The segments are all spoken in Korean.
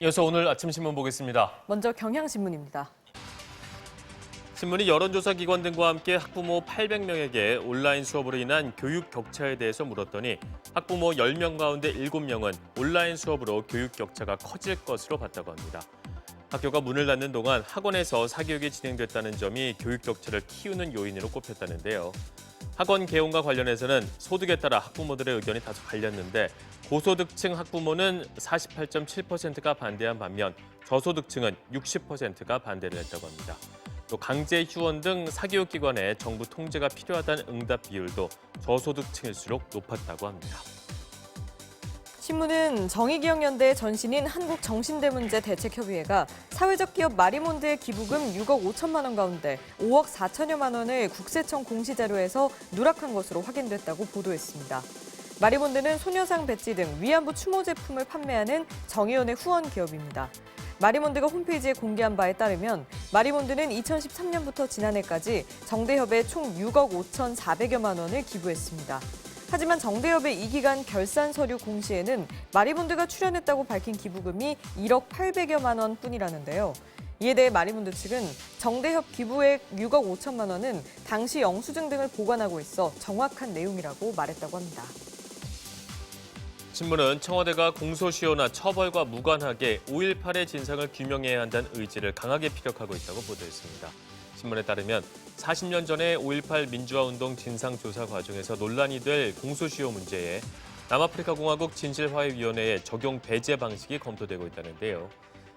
이어서 오늘 아침 신문 보겠습니다. 먼저 경향신문입니다. 신문이 여론조사 기관 등과 함께 학부모 800명에게 온라인 수업으로 인한 교육 격차에 대해서 물었더니 학부모 10명 가운데 7명은 온라인 수업으로 교육 격차가 커질 것으로 봤다고 합니다. 학교가 문을 닫는 동안 학원에서 사교육이 진행됐다는 점이 교육 격차를 키우는 요인으로 꼽혔다는데요. 학원 개원과 관련해서는 소득에 따라 학부모들의 의견이 다소 갈렸는데 고소득층 학부모는 48.7%가 반대한 반면 저소득층은 60%가 반대를 했다고 합니다. 또 강제 휴원 등 사교육기관에 정부 통제가 필요하다는 응답 비율도 저소득층일수록 높았다고 합니다. 신문은 정의기억연대 전신인 한국정신대문제대책협의회가 사회적 기업 마리몬드의 기부금 6억 5천만 원 가운데 5억 4천여만 원을 국세청 공시자료에서 누락한 것으로 확인됐다고 보도했습니다. 마리몬드는 소녀상 배지 등 위안부 추모 제품을 판매하는 정의연의 후원 기업입니다. 마리몬드가 홈페이지에 공개한 바에 따르면 마리몬드는 2013년부터 지난해까지 정대협에 총 6억 5,400여만 원을 기부했습니다. 하지만 정대협의 이 기간 결산 서류 공시에는 마리몬드가 출연했다고 밝힌 기부금이 1억 800여만 원 뿐이라는데요. 이에 대해 마리몬드 측은 정대협 기부액 6억 5천만 원은 당시 영수증 등을 보관하고 있어 정확한 내용이라고 말했다고 합니다. 신문은 청와대가 공소시효나 처벌과 무관하게 5.18의 진상을 규명해야 한다는 의지를 강하게 피력하고 있다고 보도했습니다. 신문에 따르면 40년 전에 5.18 민주화운동 진상조사 과정에서 논란이 될 공소시효 문제에 남아프리카 공화국 진실화해위원회의 적용 배제 방식이 검토되고 있다는데요.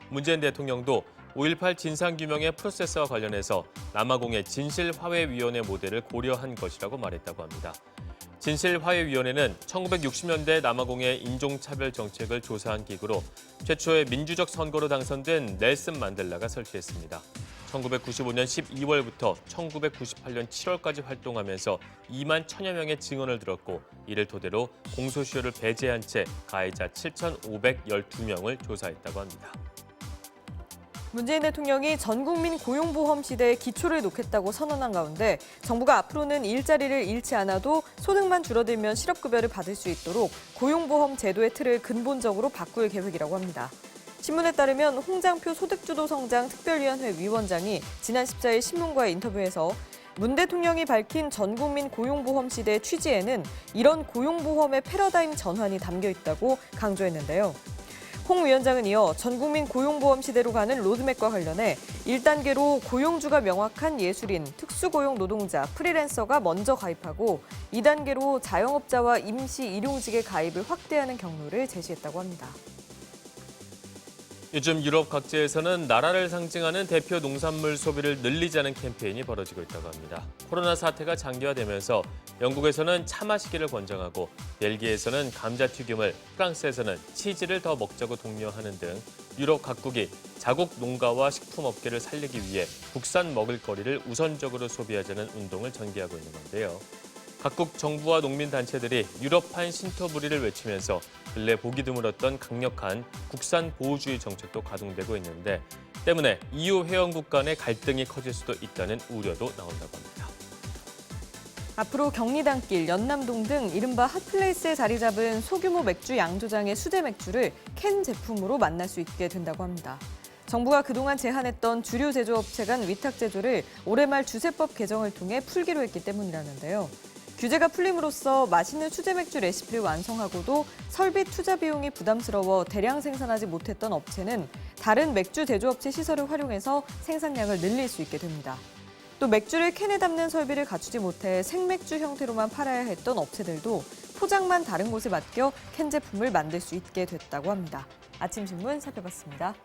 문재인 대통령도 5.18 진상규명의 프로세스와 관련해서 남아공의 진실화해위원회 모델을 고려한 것이라고 말했다고 합니다. 진실화해위원회는 1960년대 남아공의 인종차별 정책을 조사한 기구로 최초의 민주적 선거로 당선된 넬슨 만델라가 설치했습니다. 1995년 12월부터 1998년 7월까지 활동하면서 2만 1천여 명의 증언을 들었고 이를 토대로 공소시효를 배제한 채 가해자 7,512명을 조사했다고 합니다. 문재인 대통령이 전국민 고용보험 시대에 기초를 놓겠다고 선언한 가운데 정부가 앞으로는 일자리를 잃지 않아도 소득만 줄어들면 실업급여를 받을 수 있도록 고용보험 제도의 틀을 근본적으로 바꿀 계획이라고 합니다. 신문에 따르면 홍장표 소득주도 성장 특별위원회 위원장이 지난 14일 신문과의 인터뷰에서 문 대통령이 밝힌 전국민 고용보험 시대의 취지에는 이런 고용보험의 패러다임 전환이 담겨 있다고 강조했는데요. 홍 위원장은 이어 전국민 고용보험 시대로 가는 로드맵과 관련해 1단계로 고용주가 명확한 예술인, 특수고용 노동자, 프리랜서가 먼저 가입하고 2단계로 자영업자와 임시 일용직의 가입을 확대하는 경로를 제시했다고 합니다. 요즘 유럽 각지에서는 나라를 상징하는 대표 농산물 소비를 늘리자는 캠페인이 벌어지고 있다고 합니다. 코로나 사태가 장기화되면서 영국에서는 차 마시기를 권장하고 벨기에에서는 감자튀김을, 프랑스에서는 치즈를 더 먹자고 독려하는 등 유럽 각국이 자국 농가와 식품업계를 살리기 위해 국산 먹을거리를 우선적으로 소비하자는 운동을 전개하고 있는 건데요. 각국 정부와 농민단체들이 유럽판 신토부리를 외치면서 근래 보기 드물었던 강력한 국산 보호주의 정책도 가동되고 있는데 때문에 EU 회원국 간의 갈등이 커질 수도 있다는 우려도 나온다고 합니다. 앞으로 경리단길, 연남동 등 이른바 핫플레이스에 자리 잡은 소규모 맥주 양조장의 수제 맥주를 캔 제품으로 만날 수 있게 된다고 합니다. 정부가 그동안 제한했던 주류 제조업체 간 위탁 제조를 올해 말 주세법 개정을 통해 풀기로 했기 때문이라는데요. 규제가 풀림으로써 맛있는 수제 맥주 레시피를 완성하고도 설비 투자 비용이 부담스러워 대량 생산하지 못했던 업체는 다른 맥주 제조업체 시설을 활용해서 생산량을 늘릴 수 있게 됩니다. 또 맥주를 캔에 담는 설비를 갖추지 못해 생맥주 형태로만 팔아야 했던 업체들도 포장만 다른 곳에 맡겨 캔 제품을 만들 수 있게 됐다고 합니다. 아침 신문 살펴봤습니다.